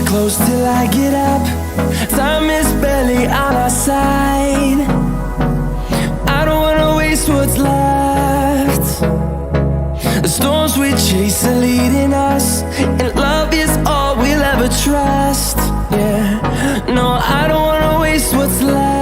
close till I get up. Time is barely on our side. I don't wanna waste what's left. The storms we chase are leading us, and love is all we'll ever trust. Yeah, no, I don't wanna waste what's left.